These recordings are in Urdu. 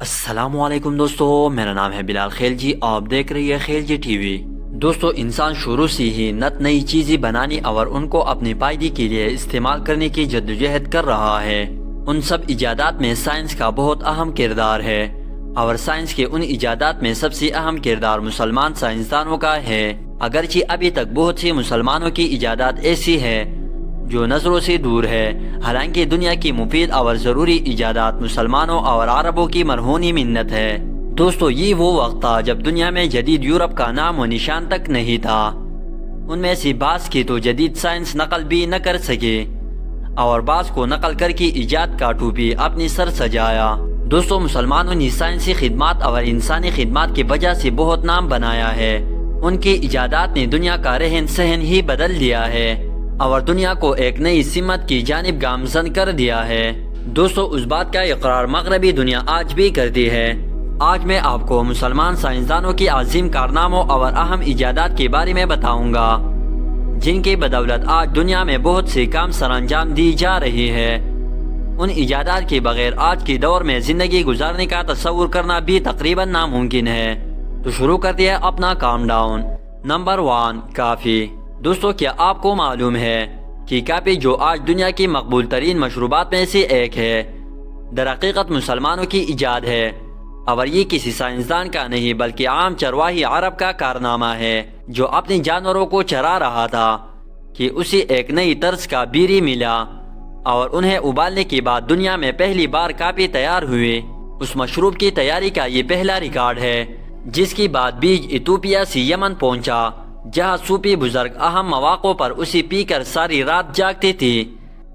السلام علیکم دوستو، میرا نام ہے بلال خیلجی، آپ دیکھ رہی ہے خیلجی ٹی وی۔ دوستو، انسان شروع سے ہی نئی چیزیں بنانے اور ان کو اپنی پائیدی کے لیے استعمال کرنے کی جدوجہد کر رہا ہے۔ ان سب ایجادات میں سائنس کا بہت اہم کردار ہے، اور سائنس کے ان ایجادات میں سب سے اہم کردار مسلمان سائنسدانوں کا ہے۔ اگرچہ ابھی تک بہت سی مسلمانوں کی ایجادات ایسی ہے جو نظروں سے دور ہے، حالانکہ دنیا کی مفید اور ضروری ایجادات مسلمانوں اور عربوں کی مرہونی منت ہے۔ دوستو، یہ وہ وقت تھا جب دنیا میں جدید یورپ کا نام و نشان تک نہیں تھا۔ ان میں سے بعض کی تو جدید سائنس نقل بھی نہ کر سکے، اور بعض کو نقل کر کے ایجاد کا ٹوپی اپنی سر سجایا۔ دوستو، مسلمانوں نے سائنسی خدمات اور انسانی خدمات کی وجہ سے بہت نام بنایا ہے۔ ان کی ایجادات نے دنیا کا رہن سہن ہی بدل دیا ہے، اور دنیا کو ایک نئی سمت کی جانب گامزن کر دیا ہے۔ دوستو، اس بات کا اقرار مغربی دنیا آج بھی کرتی ہے۔ آج میں آپ کو مسلمان سائنسدانوں کی عظیم کارناموں اور اہم ایجادات کے بارے میں بتاؤں گا، جن کی بدولت آج دنیا میں بہت سے کام سر انجام دی جا رہی ہے۔ ان ایجادات کے بغیر آج کے دور میں زندگی گزارنے کا تصور کرنا بھی تقریباً ناممکن ہے۔ تو شروع کرتے ہیں اپنا کام ڈاؤن۔ نمبر 1، کافی۔ دوستو، کیا آپ کو معلوم ہے کہ کافی، جو آج دنیا کی مقبول ترین مشروبات میں سے ایک ہے، در حقیقت مسلمانوں کی ایجاد ہے، اور یہ کسی سائنسدان کا نہیں بلکہ عام چرواہی عرب کا کارنامہ ہے، جو اپنے جانوروں کو چرا رہا تھا کہ اسے ایک نئی طرز کا بیری ملا، اور انہیں ابالنے کے بعد دنیا میں پہلی بار کافی تیار ہوئے۔ اس مشروب کی تیاری کا یہ پہلا ریکارڈ ہے، جس کے بعد بیج ایتھوپیا سے یمن پہنچا، جہاں صوفی بزرگ اہم مواقع پر اسے پی کر ساری رات جاگتے تھے۔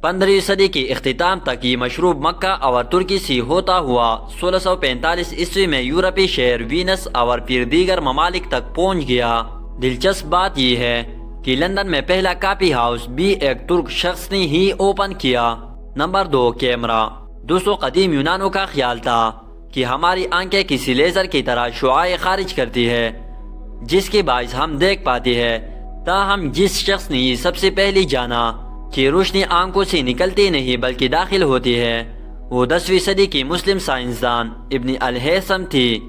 15ویں صدی کے اختتام تک یہ مشروب مکہ اور ترکی سے ہوتا ہوا 1645 عیسوی میں یورپی شہر وینس اور پھر دیگر ممالک تک پہنچ گیا۔ دلچسپ بات یہ ہے کہ لندن میں پہلا کافی ہاؤس بھی ایک ترک شخص نے ہی اوپن کیا۔ Number 2، camera. دوستو، قدیم یونانوں کا خیال تھا کہ ہماری آنکھیں کسی لیزر کی طرح شعاعیں خارج کرتی ہے، جس کے باعث ہم دیکھ پاتے ہیں۔ تاہم جس شخص نے یہ سب سے پہلے جانا کہ روشنی آنکھوں سے نکلتی نہیں بلکہ داخل ہوتی ہے، وہ 10ویں صدی کی مسلم سائنسدان ابن الہیثم تھی،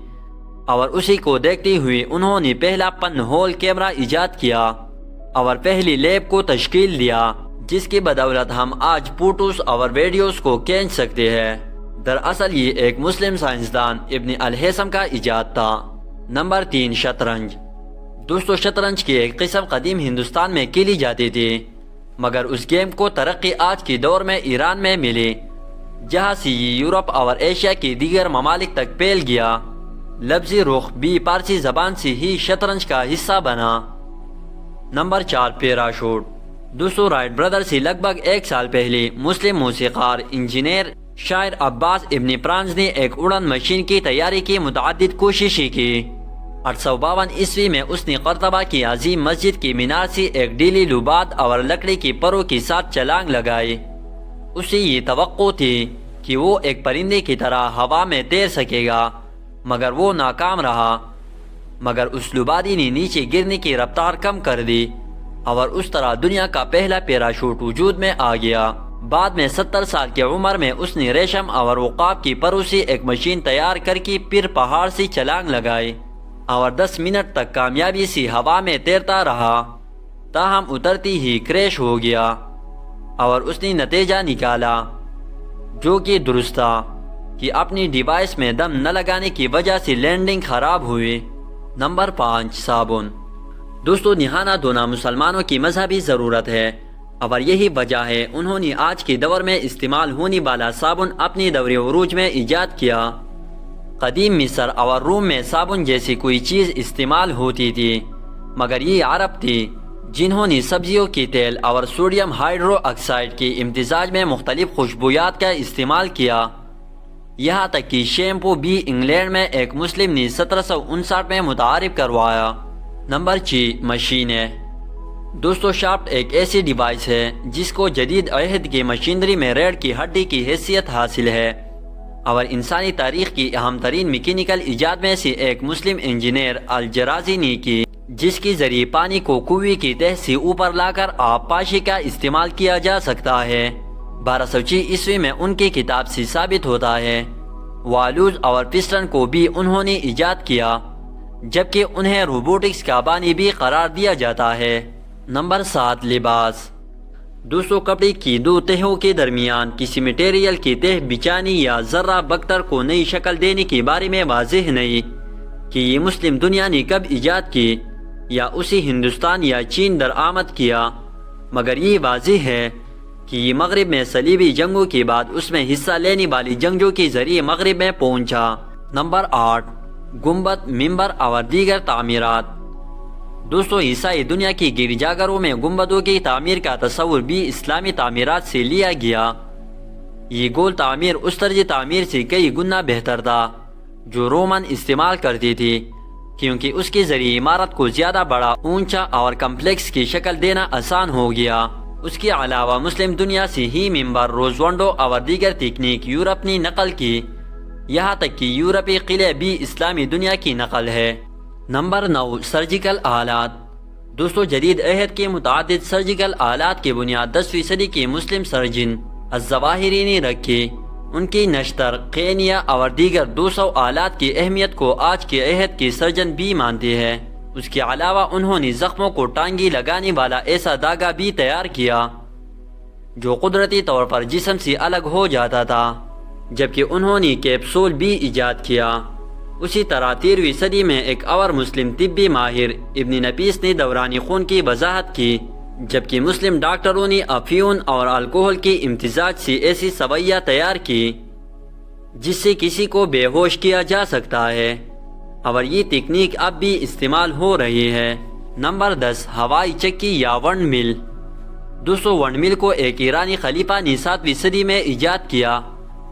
اور اسی کو دیکھتے ہوئے انہوں نے پہلا پن ہول کیمرہ ایجاد کیا اور پہلی لیب کو تشکیل دیا، جس کی بدولت ہم آج فوٹوز اور ویڈیوز کو کھینچ سکتے ہیں۔ دراصل یہ ایک مسلم سائنسدان ابن الہیثم کا ایجاد تھا۔ نمبر 3، شطرنج۔ دوستو، شطرنج کی ایک قسم قدیم ہندوستان میں کھیلی جاتی تھی، مگر اس گیم کو ترقی آج کے دور میں ایران میں ملی، جہاں سے یہ یورپ اور ایشیا کے دیگر ممالک تک پھیل گیا۔ لفظی رخ بھی فارسی زبان سے ہی شطرنج کا حصہ بنا۔ Number 4، parachute. دوستو، رائٹ برادر سے لگ بھگ 1 سال پہلے مسلم موسیقار، انجینئر، شاعر عباس ابن فرانس نے ایک اڑن مشین کی تیاری کی متعدد کوششیں کی۔ 852 عیسوی میں اس نے قرطبہ کی عظیم مسجد کی مینار سے ایک ڈیلی لوبات اور لکڑی کی پروں کے ساتھ چھلانگ لگائی۔ اسے یہ توقع تھی کہ وہ ایک پرندے کی طرح ہوا میں تیر سکے گا، مگر وہ ناکام رہا۔ مگر اس لوبادی نے نیچے گرنے کی رفتار کم کر دی، اور اس طرح دنیا کا پہلا پیراشوٹ وجود میں آ گیا۔ بعد میں 70 سال کی عمر میں اس نے ریشم اور عقاب کی پروں سے ایک مشین تیار کر کے پھر پہاڑ سے چھلانگ لگائی، اور 10 منٹ تک کامیابی سے ہوا میں تیرتا رہا۔ تاہم اترتی ہی کریش ہو گیا، اور اس نے نتیجہ نکالا، جو کہ درست تھا، کہ اپنی ڈیوائس میں دم نہ لگانے کی وجہ سے لینڈنگ خراب ہوئی۔ نمبر 5، صابن۔ دوستو، نہانا دھونا مسلمانوں کی مذہبی ضرورت ہے، اور یہی وجہ ہے انہوں نے آج کے دور میں استعمال ہونے والا صابن اپنی دور عروج میں ایجاد کیا۔ قدیم مصر اور روم میں صابن جیسی کوئی چیز استعمال ہوتی تھی، مگر یہ عرب تھی جنہوں نے سبزیوں کی تیل اور سوڈیم ہائیڈرو آکسائڈ کے امتزاج میں مختلف خوشبویات کا استعمال کیا۔ یہاں تک کہ شیمپو بھی انگلینڈ میں ایک مسلم نے 1759 میں متعارف کروایا۔ نمبر 6، مشینیں۔ دوستو، شافٹ ایک ایسی ڈیوائس ہے جس کو جدید عہد کی مشینری میں ریڑھ کی ہڈی کی حیثیت حاصل ہے، اور انسانی تاریخ کی اہم ترین میکینیکل ایجاد میں سے ایک مسلم انجینئر الجرازی نے کی، جس کے ذریعے پانی کو کنویں کی تہہ سے اوپر لا کر آب پاشی کا استعمال کیا جا سکتا ہے۔ 1206 عیسوی میں ان کی کتاب سے ثابت ہوتا ہے والوز اور پسٹن کو بھی انہوں نے ایجاد کیا، جبکہ انہیں روبوٹکس کا بانی بھی قرار دیا جاتا ہے۔ نمبر 7، لباس۔ دوستو، کپڑے کی دو تہوں کے درمیان کسی مٹیریل کی تہ بچھانی یا ذرہ بکتر کو نئی شکل دینے کے بارے میں واضح نہیں کہ یہ مسلم دنیا نے کب ایجاد کی یا اسے ہندوستان یا چین درآمد کیا، مگر یہ واضح ہے کہ یہ مغرب میں صلیبی جنگوں کے بعد اس میں حصہ لینے والی جنگجو کے ذریعے مغرب میں پہنچا۔ نمبر 8، گنبد، ممبر اور دیگر تعمیرات۔ دوستو، عیسائی دنیا کی گرجا گھروں میں گنبدوں کی تعمیر کا تصور بھی اسلامی تعمیرات سے لیا گیا۔ یہ گول تعمیر اس طرز تعمیر سے کئی گنا بہتر تھا جو رومن استعمال کرتی تھی، کیونکہ اس کے ذریعے عمارت کو زیادہ بڑا، اونچا اور کمپلیکس کی شکل دینا آسان ہو گیا۔ اس کے علاوہ مسلم دنیا سے ہی ممبر، روزونڈو اور دیگر تکنیک یورپ نے نقل کی، یہاں تک کہ یورپی قلعے بھی اسلامی دنیا کی نقل ہے۔ نمبر 9، سرجیکل آلات۔ دوستو، جدید عہد کے متعدد سرجیکل آلات کی بنیاد 10ویں صدی کے مسلم سرجن الظواہری نے رکھی۔ ان کی نشتر، قینیا اور دیگر 200 آلات کی اہمیت کو آج کے عہد کے سرجن بھی مانتے ہیں۔ اس کے علاوہ انہوں نے زخموں کو ٹانگی لگانے والا ایسا دھاگا بھی تیار کیا جو قدرتی طور پر جسم سے الگ ہو جاتا تھا، جبکہ انہوں نے کیپسول بھی ایجاد کیا۔ اسی طرح 13ویں صدی میں ایک اور مسلم طبی ماہر ابن نفیس نے دوران خون کی وضاحت کی، جبکہ مسلم ڈاکٹروں نے افیون اور الکحل کے امتزاج سے ایسی سوئیاں تیار کی جس سے کسی کو بے ہوش کیا جا سکتا ہے، اور یہ تکنیک اب بھی استعمال ہو رہی ہے۔ نمبر 10، ہوائی چکی یا ونڈ مل۔ دوستو، ونڈ مل کو ایک ایرانی خلیفہ نے 7ویں صدی میں ایجاد کیا،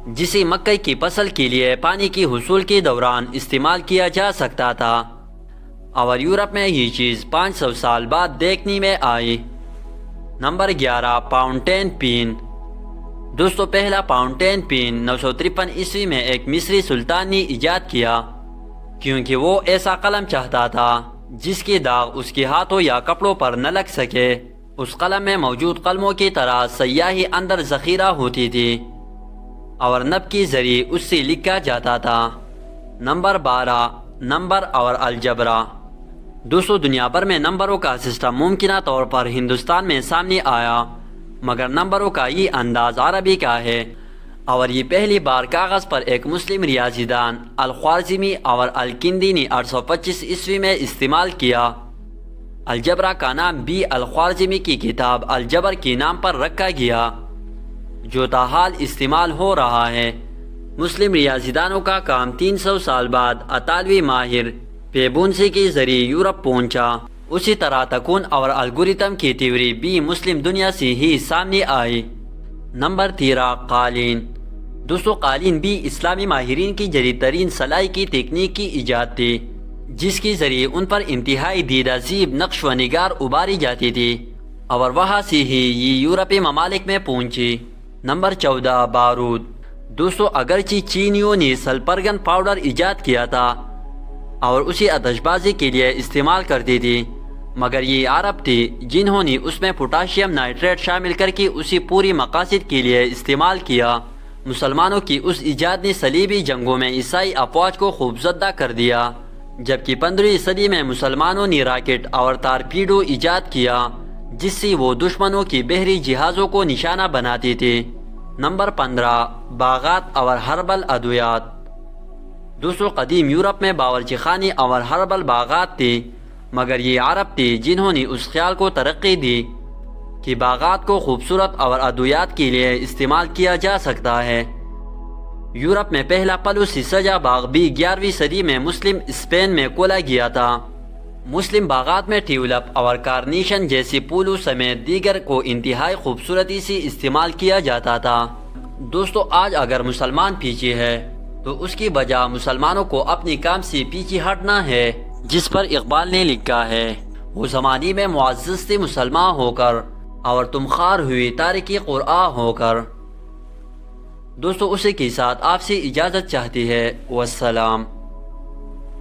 جسے مکئی کی فصل کے لیے پانی کی حصول کے دوران استعمال کیا جا سکتا تھا، اور یورپ میں یہ چیز 500 سال بعد دیکھنے میں آئی۔ Number 11، fountain pen. دوستو، پہلا فاؤنٹین پین 953 عیسوی میں ایک مصری سلطان نے ایجاد کیا، کیونکہ وہ ایسا قلم چاہتا تھا جس کے داغ اس کے ہاتھوں یا کپڑوں پر نہ لگ سکے۔ اس قلم میں موجود قلموں کی طرح سیاہی اندر ذخیرہ ہوتی تھی اور نب کے ذریعے اس سے لکھا جاتا تھا۔ نمبر 12، نمبر اور الجبرا۔ دوستو، دنیا بھر میں نمبروں کا سسٹم ممکنہ طور پر ہندوستان میں سامنے آیا، مگر نمبروں کا یہ انداز عربی کا ہے، اور یہ پہلی بار کاغذ پر ایک مسلم ریاضی دان الخوارزمی اور الکندی نے 825 عیسوی میں استعمال کیا۔ الجبرا کا نام بھی الخوارزمی کی کتاب الجبر کے نام پر رکھا گیا جو تاحال استعمال ہو رہا ہے۔ مسلم ریاضی دانوں کا کام 300 سال بعد اطالوی ماہر پیبونسی کے ذریعے یورپ پہنچا۔ اسی طرح تکون اور الگوریتم کی تیوری بھی مسلم دنیا سے ہی سامنے آئی۔ نمبر 13، قالین۔ دوستو، قالین بھی اسلامی ماہرین کی جدید ترین سلائی کی تکنیک کی ایجاد تھی، جس کے ذریعے ان پر انتہائی دیدہ زیب نقش و نگار اباری جاتی تھی، اور وہاں سے ہی یہ یورپی ممالک میں پہنچی۔ نمبر 14، بارود۔ دوستو، اگرچہ چینیوں نے سلپرگن پاؤڈر ایجاد کیا تھا اور اسے آتش بازی کے لیے استعمال کرتی تھی، مگر یہ عرب تھے جنہوں نے اس میں پوٹاشیم نائٹریٹ شامل کر کے اسے پوری مقاصد کے لیے استعمال کیا۔ مسلمانوں کی اس ایجاد نے صلیبی جنگوں میں عیسائی افواج کو خوب زدہ کر دیا، جبکہ 15ویں صدی میں مسلمانوں نے راکٹ اور تارپیڈو ایجاد کیا جس سے وہ دشمنوں کی بحری جہازوں کو نشانہ بناتے تھے۔ نمبر 15، باغات اور ہربل ادویات۔ دوستو، قدیم یورپ میں باورچی خانے اور ہربل باغات تھے، مگر یہ عرب تھے جنہوں نے اس خیال کو ترقی دی کہ باغات کو خوبصورت اور ادویات کے لیے استعمال کیا جا سکتا ہے۔ یورپ میں پہلا پلو سے سجا باغ بھی 11ویں صدی میں مسلم اسپین میں کھولا گیا تھا۔ مسلم باغات میں ٹیولپ اور کارنیشن جیسے پھولوں سمیت دیگر کو انتہائی خوبصورتی سے استعمال کیا جاتا تھا۔ دوستو، آج اگر مسلمان پیچھے ہے تو اس کی وجہ مسلمانوں کو اپنے کام سے پیچھے ہٹنا ہے، جس پر اقبال نے لکھا ہے، وہ زمانے میں معزز تھے مسلمان ہو کر اور تم خوار ہوئے تارکی قرآن ہو کر۔ دوستو، اسی کے ساتھ آپ سے اجازت چاہتی ہے، والسلام۔